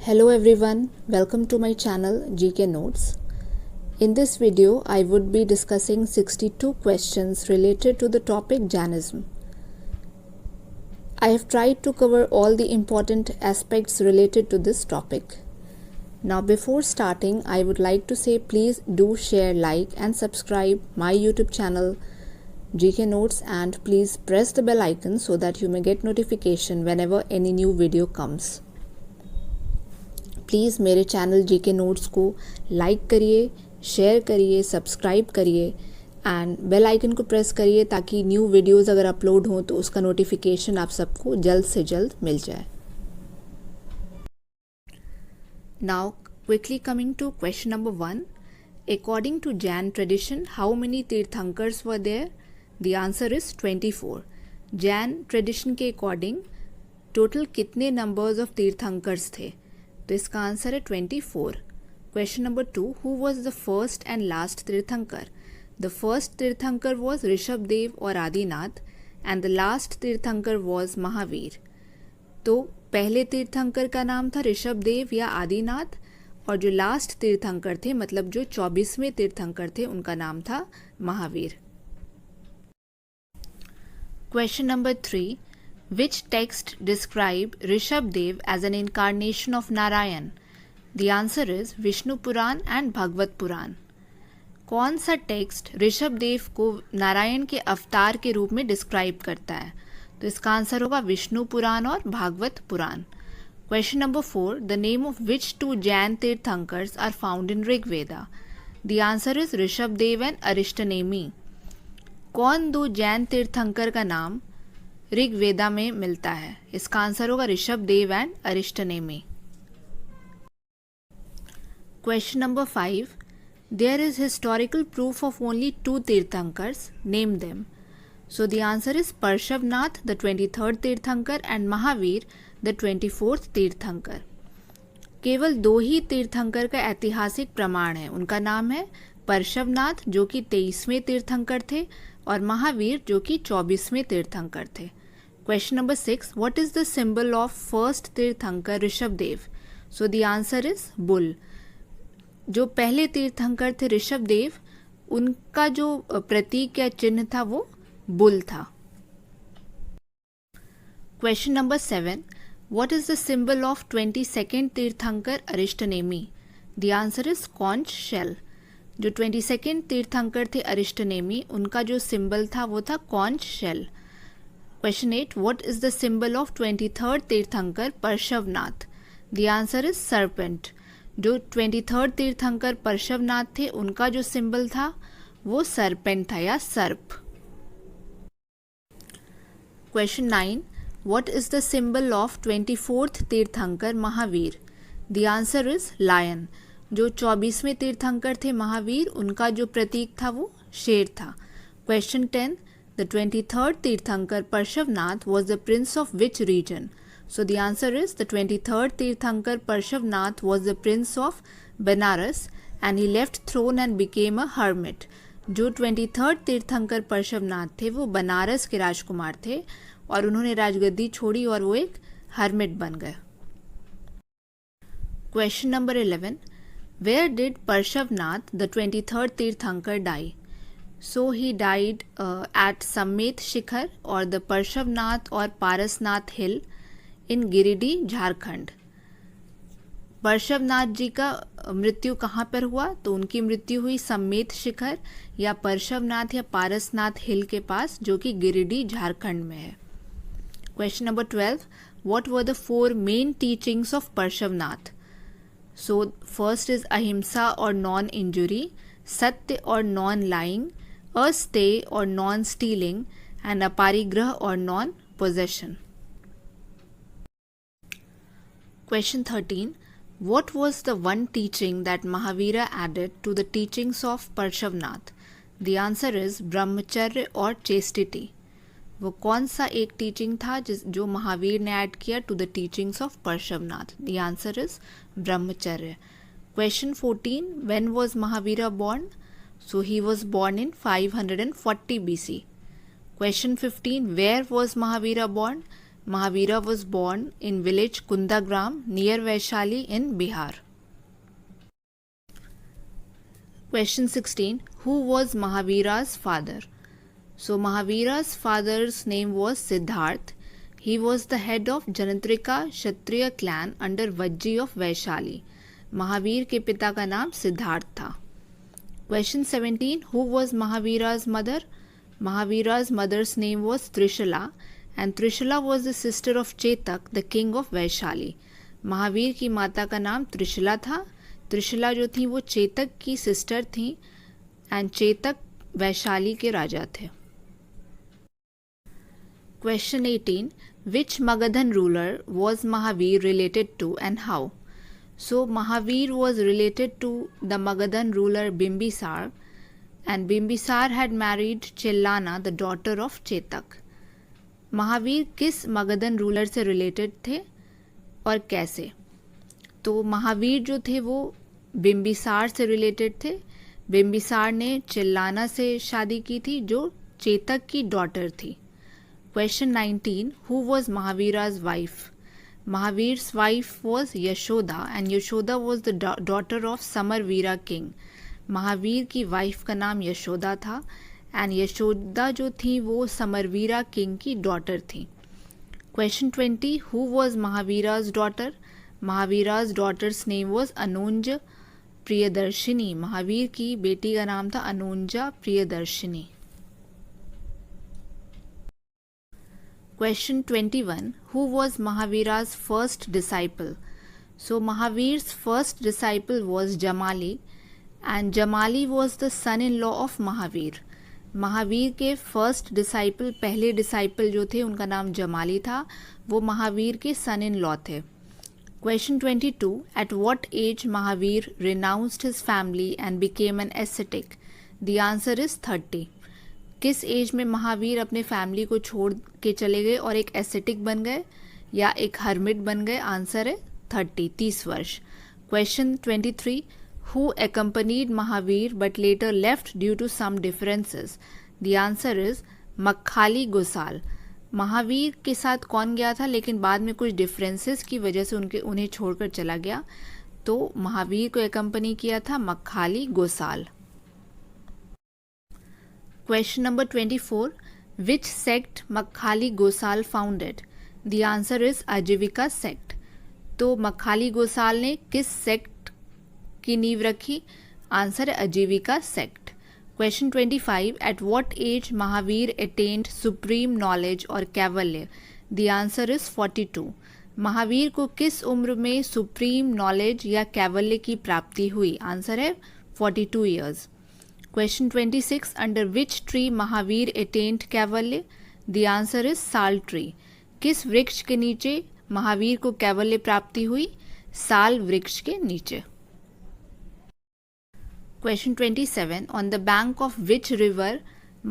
Hello everyone, welcome to my channel GK Notes. In this video, I would be discussing 62 questions related to the topic Jainism. I have tried to cover all the important aspects related to this topic. Now before starting, I would like to say please do share, like and subscribe my YouTube channel GK Notes and please press the bell icon so that you may get notification whenever any new video comes. Please मेरे channel GK notes को like करिए, share करिए, subscribe करिए and bell icon को press करिए ताकि new videos अगर upload हों तो उसका नोटिफिकेशन आप सबको जल्द से जल्द मिल जाए. Now quickly coming to question number 1. According to Jain tradition how many tirthankars were there? The answer is 24. Jain tradition के अकॉर्डिंग टोटल कितने नंबर्स ऑफ तीर्थंकर्स थे? तो इसका आंसर है 24. Question number 2. Who was the first and last tirthankar? The first tirthankar was Rishabh Dev और Adinath and the last tirthankar was Mahavir. तो पहले तीर्थंकर का नाम था ऋषभ देव या आदिनाथ और जो लास्ट तीर्थंकर थे मतलब जो 24वें तीर्थंकर थे उनका नाम था Mahavir. Question number 3. Which text describe Rishabdev as an incarnation of Narayan? The answer is Vishnu Puran and Bhagvat Puran. कौन सा टेक्स्ट ऋषभदेव को नारायण के अवतार के रूप में डिस्क्राइब करता है? तो इसका आंसर होगा विष्णु पुराण और Bhagavata Purana. Question number 4. The name of which two Jain tirthankars are found in Rigveda? The answer is Rishabhdev and Arishtanemi. कौन दो जैन तीर्थंकर का नाम ऋग्वेदा में मिलता है? इसका आंसर होगा Rishabhdev and Arishtanemi. Question number 5. There is historical proof of only 2 tirthankars, name them. So the answer is Parshvanath the 23rd tirthankar and Mahavir the 24th तीर्थंकर. केवल 2 ही तीर्थंकर का ऐतिहासिक प्रमाण है. उनका नाम है परशवनाथ जो कि 23वें तीर्थंकर थे और महावीर जो कि 24वें तीर्थंकर थे. Question number 6. What is the symbol of first tirthankara Rishabhdev? So the answer is bull. जो पहले तीर्थंकर थे ऋषभदेव उनका जो प्रतीक या चिन्ह था वो बुल था. Question number 7. What is the symbol of 22nd tirthankar Arishtanemi? The answer is conch shell. जो 22nd तीर्थंकर थे अरिष्टनेमी उनका जो सिंबल था वो था conch shell. Question 8. What is the symbol of 23rd tirthankara Parshvanath? The answer is serpent. जो 23rd तीर्थंकर परशवनाथ थे उनका जो सिंबल था वो सर्पेंट था या सर्प. Question 9. What is the symbol of 24th tirthankar Mahavir? The answer is lion. जो 24वें तीर्थंकर थे महावीर उनका जो प्रतीक था वो शेर था. Question 10. The 23rd tirthankara Parshvanath was the prince of which region? So the answer is the 23rd tirthankara Parshvanath was the prince of Banaras and he left throne and became a hermit. जो 23rd तीर्थंकर परशवनाथ थे वो बनारस के राजकुमार थे और उन्होंने राजगद्दी छोड़ी और वो एक हर्मिट बन गए. Question number 11. Where did Parshvanath, the 23rd Tirthankar, die? So he died at Sammet Shikhar or the Parshvanath or Parasnath Hill in Giridih, Jharkhand. परशवनाथ जी का मृत्यु कहाँ पर हुआ? तो उनकी मृत्यु हुई सम्मेत शिखर या परशवनाथ या पारसनाथ हिल के पास जो कि गिरिडीह झारखंड में है. Question number 12. What were the 4 main teachings of Parshvanath? So first is ahimsa or non-injury, satya or non-lying, astay or non-stealing, and aparigrah or non-possession. Question 13. What was the one teaching that Mahavira added to the teachings of Parshvanath? The answer is brahmacharya or chastity. वो कौन सा एक teaching था जो महावीर ने add किया to the teachings of Parshvanath? The answer is brahmacharya. Question 14. When was Mahavira born? So he was born in 540 BC. Question 15. Where was Mahavira born? Mahavira was born in village Kundagram near Vaishali in Bihar. Question 16. Who was Mahavira's father? So Mahavira's father's name was Siddharth. He was the head of Janatrika Kshatriya clan under Vajji of Vaishali. Mahavir के पिता का नाम सिद्धार्थ था. Question 17. Who was Mahavira's mother? Mahavira's mother's name was Trishala and Trishala was the sister of Chetak, the king of Vaishali. Mahavir की माता का नाम त्रिशला था. त्रिशला जो थी वो चेतक की सिस्टर थी एंड चेतक वैशाली के राजा थे. Question 18. Which Magadhan ruler was Mahavir related to and how? So Mahavir was related to the Magadhan ruler Bimbisar and Bimbisar had married Chellana, the daughter of Chetak. Mahavir किस मगधन रूलर से related थे और कैसे? तो महावीर जो थे वो बिम्बिसार से रिलेटेड थे. बिम्बिसार ने चिल्लाना से शादी की थी जो चेतक की डॉटर थी. Question 19. Who was Mahavira's wife? Mahavir's wife was Yashoda and Yashoda was the daughter of Samarvira king. Mahavir की वाइफ का नाम यशोदा था एंड यशोदा जो थी वो समरवीरा किंग की डॉटर थी. Question 20. Who was Mahavira's daughter? Mahavira's daughter's name was Anunja Priyadarshini. Mahavir की बेटी का नाम था अनुंजा Priyadarshini. Question 21. Who was Mahavira's first disciple? So Mahavir's first disciple was Jamali and Jamali was the son-in-law of Mahavir. Mahavir के first disciple पहले disciple जो थे उनका नाम जमाली था. वो महावीर के सन इन लॉ थे. Question 22. At what age Mahavir renounced his family and became an ascetic? The answer is 30. किस एज में महावीर अपने फैमिली को छोड़ के चले गए और एक एसेटिक बन गए या एक हर्मिट बन गए? आंसर है 30 वर्ष. Question 23. Who accompanied Mahavir but later left due to some differences? The answer is Makkhali Gosal. Mahavir के साथ कौन गया था लेकिन बाद में कुछ डिफरेंसेस की वजह से उन्हें छोड़कर चला गया, तो महावीर को एकम्पनी किया था Makkhali Gosal. Question number 24. Which sect Makkhali Gosal founded? The answer is आजीविका sect. तो मक्खाली गोसाल ने किस सेक्ट की नींव रखी? आंसर है आजीविका sect. Question 25. At what age Mahavir attained supreme knowledge or Kaivalya? The answer is 42. Mahavir को किस उम्र में सुप्रीम नॉलेज या कैवल्य की प्राप्ति हुई? आंसर है 42 years. Question 26. Under which tree Mahavir attained Kaivalya? The answer is साल ट्री. किस वृक्ष के नीचे महावीर को कैवल्य प्राप्ति हुई? साल वृक्ष के नीचे. Question 27. On the bank of which river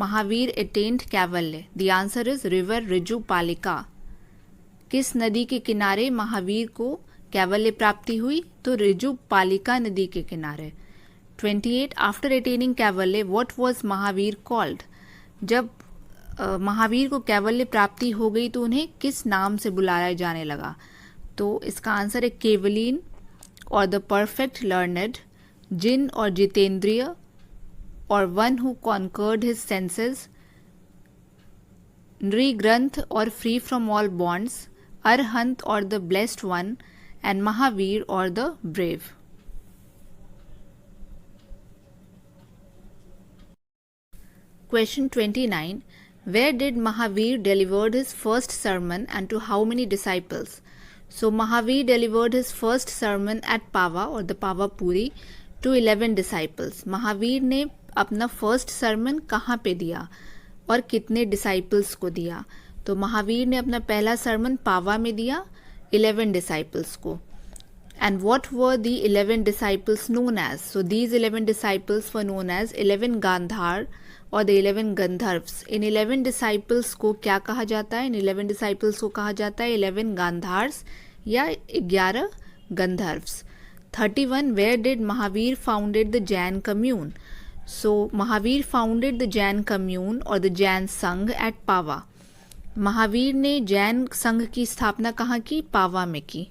Mahavir attained Kaivalya? The answer is river Rijupalika. किस नदी के किनारे महावीर को कैवल्य प्राप्ति हुई? तो ऋजुपालिका नदी के किनारे. 28. After attaining Kaivalya what was Mahavir called? जब महावीर को कैवल्य प्राप्ति हो गई तो उन्हें किस नाम से बुलाया जाने लगा? तो इसका आंसर है केवलीन और the perfect learned, Jin or Jitendriya or one who conquered his senses, Nirgrantha or free from all bonds, Arhant or the blessed one and Mahavir or the brave. Question 29. Where did Mahavir delivered his first sermon and to how many disciples? So Mahavir delivered his first sermon at Pava or the Pavapuri to 11 disciples. Mahavir ने अपना first sermon कहाँ पे दिया और कितने disciples को दिया? तो महावीर ने अपना पहला सरमन पावा में दिया 11 डिसाइपल्स को. And what were the 11 disciples known as? So these 11 disciples were known as 11 Gandhar और the 11 गंधर्व्स. इन 11 डिसाइपल्स को क्या कहा जाता है? इन 11 डिसाइपल्स को कहा जाता है 11 गांधार्स या 11 गंधर्व्स. 31. Where did Mahavir founded the Jain commune? So Mahavir founded the Jain commune or the Jain Sangh at Pava. Mahavir ने जैन संघ की स्थापना कहाँ की? पावा में की।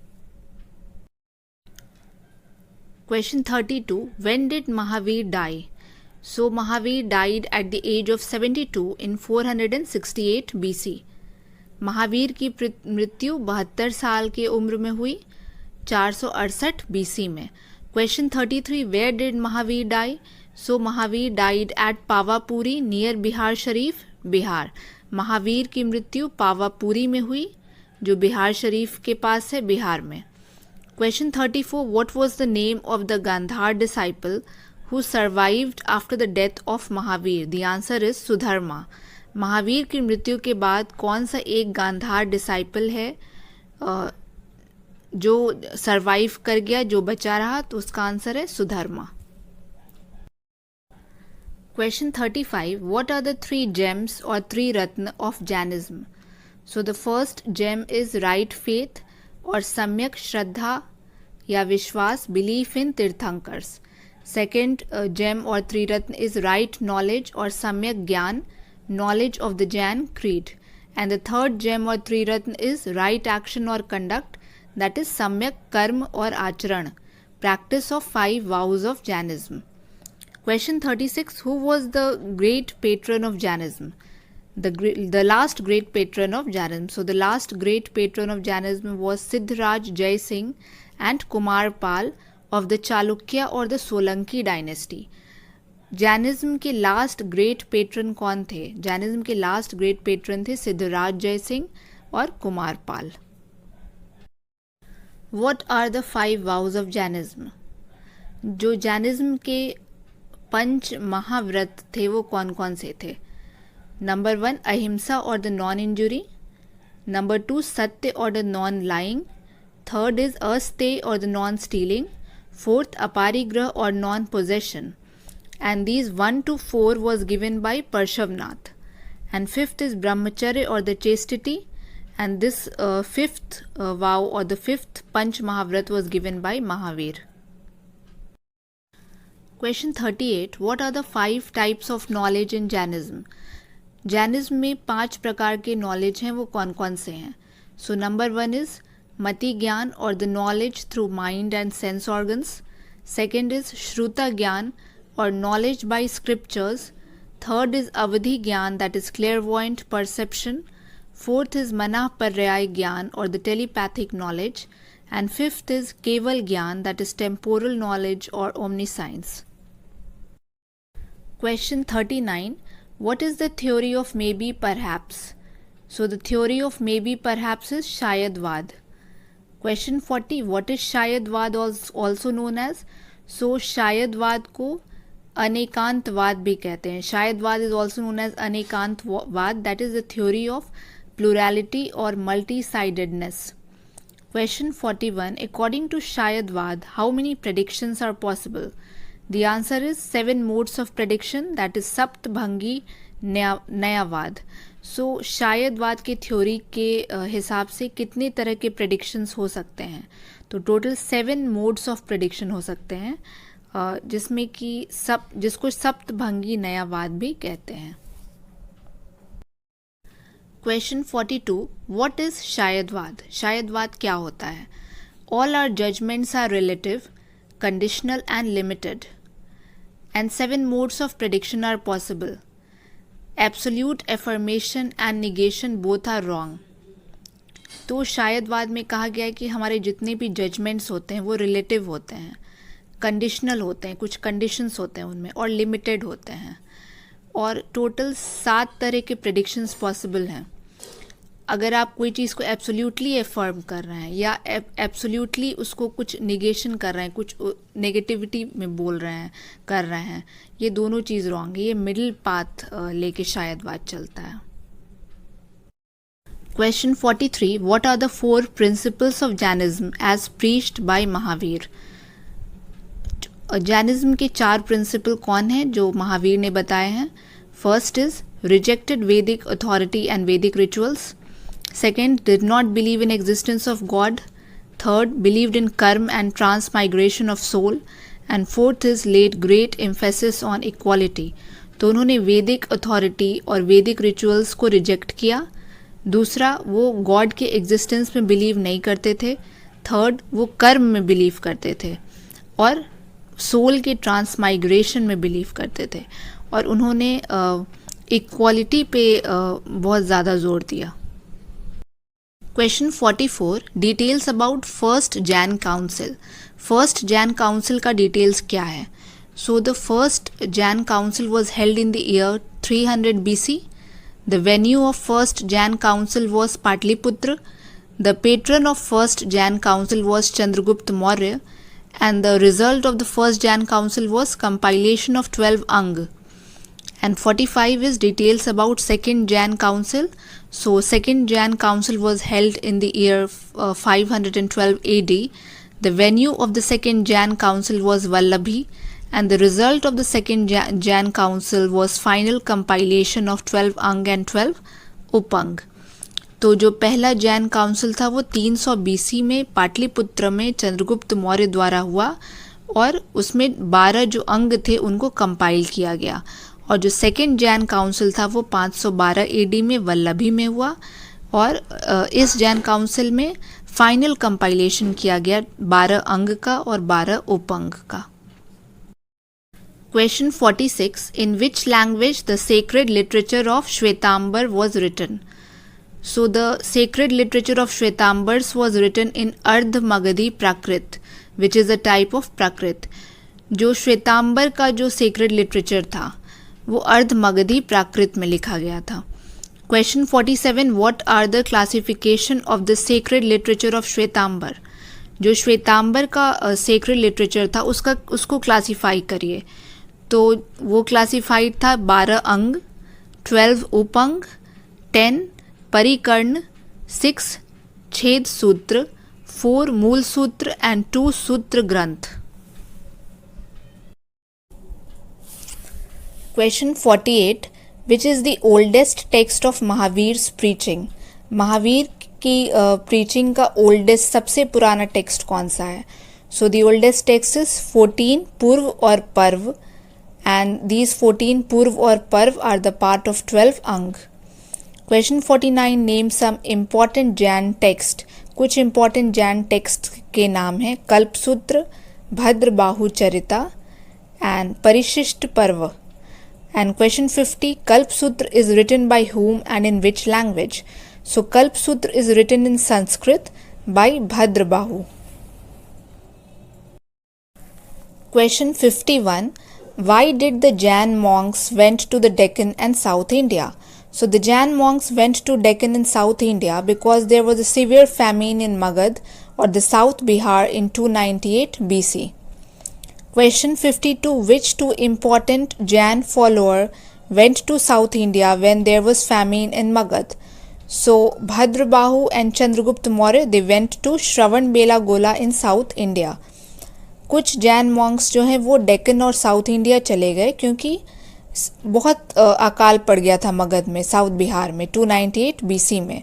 Question 32. When did Mahavir die? So Mahavir died at the age of 72 in 468 BC. Mahavir की मृत्यु 72 साल की उम्र में हुई 468 BC में। Question 33. Where did Mahavir die? So Mahavir died at Pavapuri near Bihar Sharif, Bihar. Mahavir की मृत्यु पावापुरी में हुई जो बिहार शरीफ के पास है, बिहार में। Question 34. What was the name of the Gandhar disciple who survived after the death of Mahavir? The answer is Sudharma. Mahavir की मृत्यु के बाद कौन सा एक गांधार डिसाइपल है जो सरवाइव कर गया, जो बचा रहा? तो उसका आंसर है Sudharma. Question 35. What are the 3 gems or 3 ratna of Jainism? So the first gem is right faith और सम्यक श्रद्धा या विश्वास, belief in tirthankaras. Second gem or 3 ratna is right knowledge और सम्यक ज्ञान, knowledge of the Jain creed. And the third gem or 3 ratna is right action or conduct, that is सम्यक कर्म और आचरण, practice of 5 vows of Jainism. Question 36. Who was the great patron of Jainism? The last great patron of Jainism. So the last great patron of Jainism was Siddharaj Jai Singh and Kumar Pal of the Chalukya or the Solanki dynasty. Jainism के last great patron कौन थे? Jainism के last great patron थे सिद्धराज जय सिंह और Kumar Pal. What are the 5 vows of Jainism? जो Jainism के 5 महाव्रत थे वो कौन कौन से थे? नंबर 1 अहिंसा और the non injury, number 2 satya or the non lying, third is asteya or the non stealing, fourth aparigraha or non possession, and these 1 to 4 was given by Parshavnath, and fifth is brahmacharya or the chastity, and this fifth vow or the fifth Panch Mahavrat was given by Mahavir. Question 38. What are the 5 types of knowledge in Jainism? Jainism में 5 प्रकार के knowledge हैं, वो कौन कौन से हैं? So number 1 is mati jnana or the knowledge through mind and sense organs, second is shruta jnana or knowledge by scriptures, third is avadhi gyan, that is clairvoyant perception, fourth is manah paryay gyan or the telepathic knowledge, and fifth is keval gyan, that is temporal knowledge or omniscience. Question 39. What is the theory of maybe perhaps? So the theory of maybe perhaps is shayadvad. Question 40. What is shayadvad also known as? So shayadvad को अनेकांतवाद भी कहते हैं। Syadvada is also known as Anekantavada, that is the theory of plurality or multi sidedness. Question 41. According to Syadvada how many predictions are possible? The answer is 7 modes of prediction, that is Saptabhangi Nayavada. So Syadvada के theory के हिसाब से कितने तरह के predictions हो सकते हैं? तो टोटल 7 मोड्स ऑफ प्रेडिक्शन हो सकते हैं, जिसमें कि जिसको सप्तभंगी नयावाद भी कहते हैं। Question 42. What is Syadvada? Syadvada क्या होता है? All our judgements are relative, conditional and limited, and 7 modes of prediction are possible. Absolute affirmation and negation both are wrong. तो शायदवाद में कहा गया है कि हमारे जितने भी जजमेंट्स होते हैं वो रिलेटिव होते हैं, कंडीशनल होते हैं, कुछ कंडीशंस होते हैं उनमें, और लिमिटेड होते हैं, और टोटल 7 तरह के प्रेडिक्शंस पॉसिबल हैं। अगर आप कोई चीज़ को एब्सोल्यूटली एफर्म कर रहे हैं या एब्सोल्यूटली उसको कुछ निगेशन कर रहे हैं, कुछ नेगेटिविटी में बोल रहे हैं, कर रहे हैं, ये दोनों चीज़ रॉन्ग है। ये मिडिल पाथ लेके शायदवाद चलता है। Question 43. What are the 4 principles of Jainism as preached by Mahavir? Jainism के 4 प्रिंसिपल कौन हैं जो महावीर ने बताए हैं? First is rejected Vedic authority and Vedic rituals, second did not believe in existence of God, third believed in karma and transmigration of soul, and fourth is laid great emphasis on equality. तो उन्होंने वैदिक अथॉरिटी और वैदिक रिचुअल्स को reject किया, दूसरा, वो God के एग्जिस्टेंस में बिलीव नहीं करते थे। थर्ड, वो कर्म में बिलीव करते थे। और सोल के ट्रांसमाइग्रेशन में बिलीव करते थे। और उन्होंने इक्वालिटी पे बहुत ज़्यादा जोर दिया। Question 44, details about first Jan council. First Jan council का डिटेल्स क्या है? So the first Jan council was held in the year 300 BC. The venue of first Jain council was Patliputra. The patron of first Jain council was Chandragupta Maurya, and the result of the first Jain council was compilation of 12 Ang. And 45 is details about second Jain council. So second Jain council was held in the year 512 AD. The venue of the second Jain council was Vallabhi, and the result of the second Jain council was final compilation of 12 Ang and 12 Upang. तो जो पहला Jain council था वो 300 BC में पाटलिपुत्र में चंद्रगुप्त मौर्य द्वारा हुआ, और उसमें 12 जो अंग थे उनको कंपाइल किया गया। और जो सेकेंड जैन काउंसिल था वो 512 AD में वल्लभी में हुआ, और इस जैन काउंसिल में फाइनल कंपाइलेशन किया गया 12 अंग का और 12 उपंग का। Question 46, in which language the sacred literature of Shwetambar was written? So the sacred literature of Shwetambars was written in Ardh Magadhi Prakrit, which is a type of Prakrit. जो श्वेतांबर का जो sacred literature था वो अर्ध मगधी प्राकृत में लिखा गया था। Question 47, what are the classification of the sacred literature of Shwetambar? जो श्वेतांबर का sacred literature था उसको क्लासीफाई करिए। तो वो क्लासिफाइड था 12 अंग, 12 उपंग, 10 परिकर्ण, 6 छेद सूत्र, 4 मूल सूत्र and 2 sutra granth. Question 48, which is the oldest text of Mahavir's preaching. Mahavir की प्रीचिंग का ओल्डेस्ट सबसे पुराना टेक्स्ट कौन सा है? So the oldest text is 14 पूर्व और पर्व, and these 14 Purv or Parv are the part of 12 Ang. Question 49, name some important Jain text. कुछ important Jain text के नाम हैं कल्पसूत्र, भद्रबाहु चरिता and परिशिष्ट पर्व. And question 50, Kalpsutra is written by whom and in which language? So Kalpsutra is written in Sanskrit by Bhadrabahu. Question 51, why did the Jain monks went to the Deccan and South India? So the Jain monks went to Deccan and South India because there was a severe famine in Magad or the South Bihar in 298 BC. Question 52, which two important Jain follower went to South India when there was famine in Magad? So Bhadrabahu and Chandragupta Maurya, they went to Shravanbelagola in South India. कुछ Jain Monks जो हैं वो डेक्कन और south India चले गए क्योंकि बहुत अकाल पड़ गया था मगध में, साउथ बिहार में 298 BC में।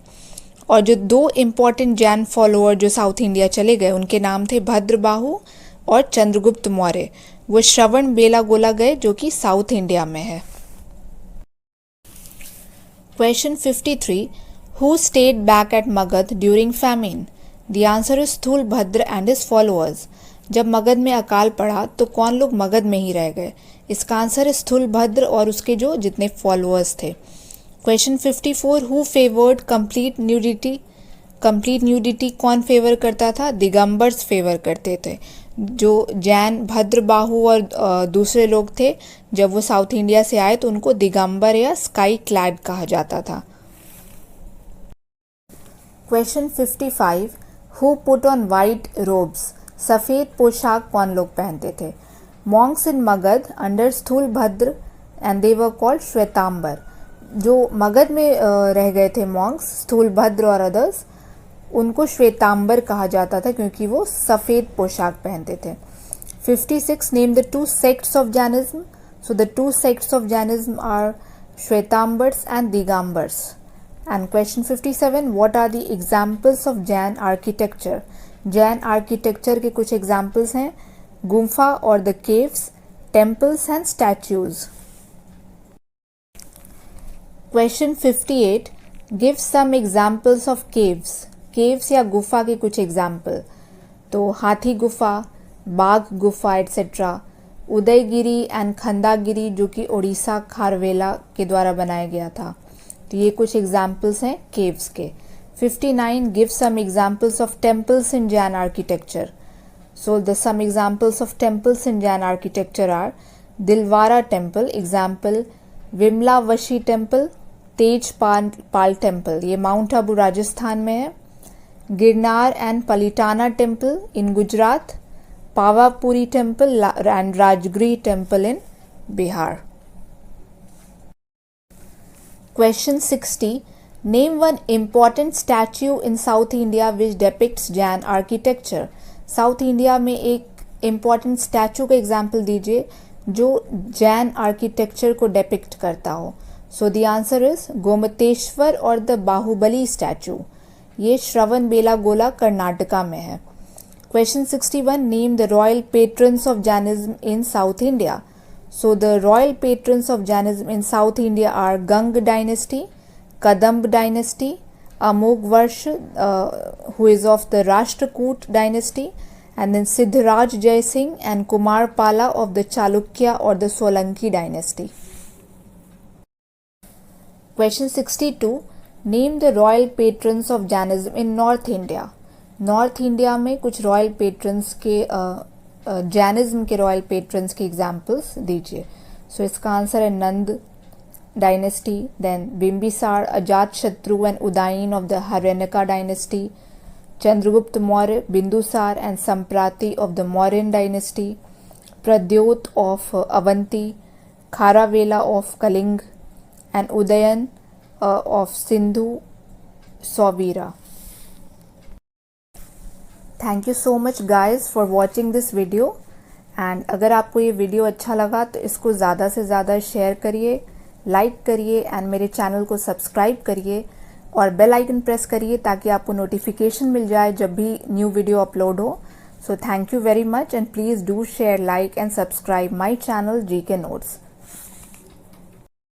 और जो दो इम्पॉर्टेंट जैन फॉलोअर जो साउथ इंडिया चले गए उनके नाम थे भद्रबाहु और चंद्रगुप्त मौर्य। वो श्रवण बेलागोला गए जो कि साउथ इंडिया में है। Question 53, who stayed back at Magadh during famine? The answer is Sthulabhadra and his followers. जब मगध में अकाल पड़ा तो कौन लोग मगध में ही रह गए? इसका आंसर है स्थूलभद्र और उसके जो जितने फॉलोअर्स थे। Question 54, who favoured complete nudity? Complete nudity कौन फेवर करता था? दिगंबर्स फेवर करते थे। जो जैन भद्रबाहु और दूसरे लोग थे जब वो साउथ इंडिया से आए तो उनको दिगंबर या स्काई क्लैड कहा जाता था। Question 55, who put on white robes? सफ़ेद पोशाक कौन लोग पहनते थे? Monks in Magadh under Sthulabhadra and they were called Shvetambar. जो मगध में रह गए थे मॉन्क्स, स्थूलभद्र और अदर्स, उनको श्वेतांबर कहा जाता था क्योंकि वो सफ़ेद पोशाक पहनते थे। 56, name the two sects of Jainism. So the two sects of Jainism are Shvetambars and Digambars. And question 57, what are the examples of Jain architecture? Jain architecture के कुछ एग्जाम्पल्स हैं gumpha or the caves, temples and statues. Question 58, give some examples of caves, caves या गुफा के कुछ example, तो हाथी गुफा, बाघ गुफा एट्सेट्रा, उदयगिरी एंड खंडागिरी जो कि उड़ीसा खारवेला के द्वारा बनाया गया था। तो ये कुछ एग्जाम्पल्स हैं केव्स के। 59 give some examples of temples in Jain architecture. So the some examples of temples in Jain architecture are Dilwara temple, example Vimalvasahi temple, Tejpal temple, ये माउंट आबू राजस्थान में है, Girnar and Palitana temple in Gujarat, Pawapuri temple and Rajgriha temple in Bihar. Question 60. Name one important statue in South India which depicts Jain architecture. South India में एक important statue का example दीजिए जो Jain architecture को depict करता हो। So the answer is Gomateshwara और द बाहुबली स्टैचू। ये श्रवण बेलागोला कर्नाटका में है। Question 61. Name the royal patrons of Jainism in south India. So the royal patrons of Jainism in South India are Gang dynasty, Kadamb dynasty, Amogvarsha, who is of the Rashtrakoot dynasty, and then Siddharaj Jai Singh and Kumar Pala of the Chalukya or the Solanki dynasty. Question 62. Name the royal patrons of Jainism in North India. North India में कुछ royal patrons के Jainism के royal patrons के examples दीजिए। सो इसका answer है नंद dynasty, then Bimbisara, Ajatashatru and Udayin of the Haryanka dynasty, Chandragupta Maurya, Bindusara and Samprati of the Mauryan dynasty, Pradyota of Avanti, Kharavela of Kalinga and Udayan of Sindhu Sauvira. Thank you so much guys for watching this video. And अगर आपको ये video अच्छा लगा तो इसको ज़्यादा से ज़्यादा शेयर करिए, लाइक करिए एंड मेरे चैनल को सब्सक्राइब करिए और बेल आइकन प्रेस करिए ताकि आपको नोटिफिकेशन मिल जाए जब भी न्यू वीडियो अपलोड हो। So thank you very much and please do share, like and subscribe my channel GK Notes।